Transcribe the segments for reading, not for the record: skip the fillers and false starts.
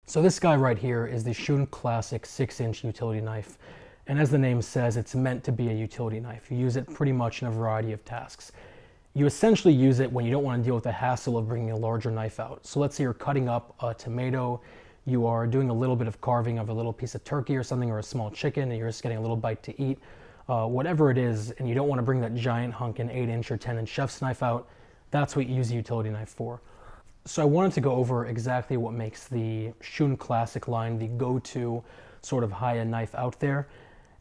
So this guy right here is the Shun Classic 6-inch utility knife. And as the name says, it's meant to be a utility knife. You use it pretty much in a variety of tasks. You essentially use it when you don't want to deal with the hassle of bringing a larger knife out. So let's say you're cutting up a tomato, you are doing a little bit of carving of a little piece of turkey or something, or a small chicken, and you're just getting a little bite to eat. Whatever it is, and you don't want to bring that giant hunkin' 8-inch or 10-inch chef's knife out, that's what you use a utility knife for. So I wanted to go over exactly what makes the Shun Classic line the go-to sort of high-end knife out there.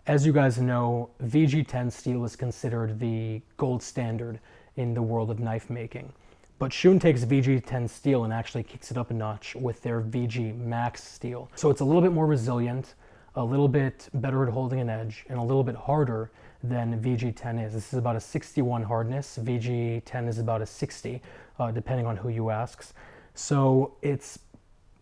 As you guys know, VG10 steel is considered the gold standard in the world of knife making. But Shun takes VG10 steel and actually kicks it up a notch with their VG Max steel. So it's a little bit more resilient, a little bit better at holding an edge, and a little bit harder than VG10 is. This is about a 61 hardness. VG10 is about a 60, depending on who you ask. So it's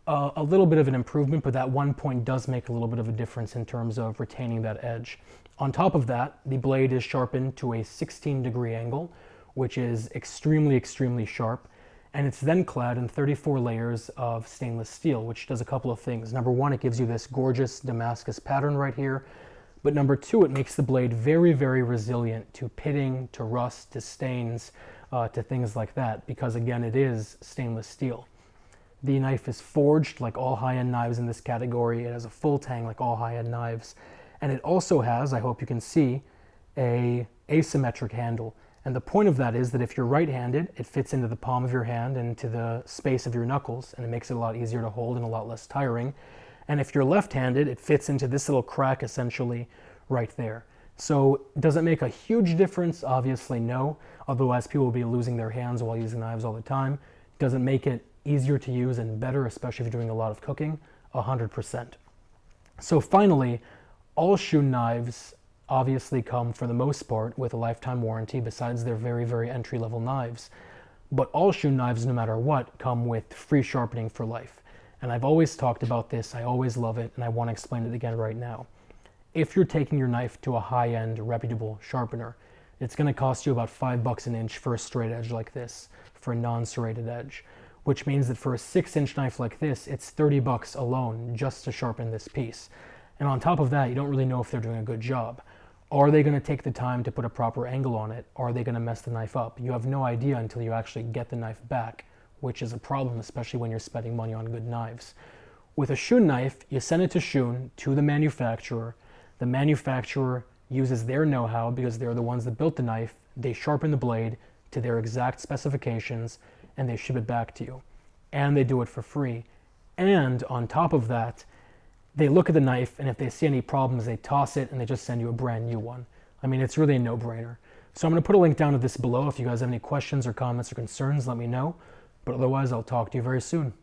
a little bit of an improvement, but that 1 point does make a little bit of a difference in terms of retaining that edge. On top of that, the blade is sharpened to a 16-degree angle, which is extremely, extremely sharp. And it's then clad in 34 layers of stainless steel, which does a couple of things. Number one, it gives you this gorgeous Damascus pattern right here. But number two, it makes the blade very, very resilient to pitting, to rust, to stains, to things like that, because again, it is stainless steel. The knife is forged like all high-end knives in this category. It has a full tang like all high-end knives. And it also has, I hope you can see, a asymmetric handle. And the point of that is that if you're right-handed, it fits into the palm of your hand and into the space of your knuckles, and it makes it a lot easier to hold and a lot less tiring. And if you're left-handed, it fits into this little crack essentially right there. So does it make a huge difference? Obviously no. Otherwise people will be losing their hands while using knives all the time. Does it make it easier to use and better, especially if you're doing a lot of cooking? 100%. So finally, all Shun knives obviously come, for the most part, with a lifetime warranty, besides their very, very entry-level knives. But all Shun knives, no matter what, come with free sharpening for life. And I've always talked about this, I always love it, and I want to explain it again right now. If you're taking your knife to a high-end, reputable sharpener, it's going to cost you about $5 an inch for a straight edge like this, for a non-serrated edge. Which means that for a 6-inch knife like this, it's $30 alone just to sharpen this piece. And on top of that, you don't really know if they're doing a good job. Are they going to take the time to put a proper angle on it? Are they going to mess the knife up? You have no idea until you actually get the knife back, which is a problem, especially when you're spending money on good knives. With a Shun knife, you send it to Shun, to the manufacturer. The manufacturer uses their know-how, because they're the ones that built the knife. They sharpen the blade to their exact specifications, and they ship it back to you. And they do it for free. And on top of that, they look at the knife, and if they see any problems, they toss it and they just send you a brand new one. I mean, it's really a no-brainer. So I'm going to put a link down to this below. If you guys have any questions or comments or concerns, let me know. But otherwise, I'll talk to you very soon.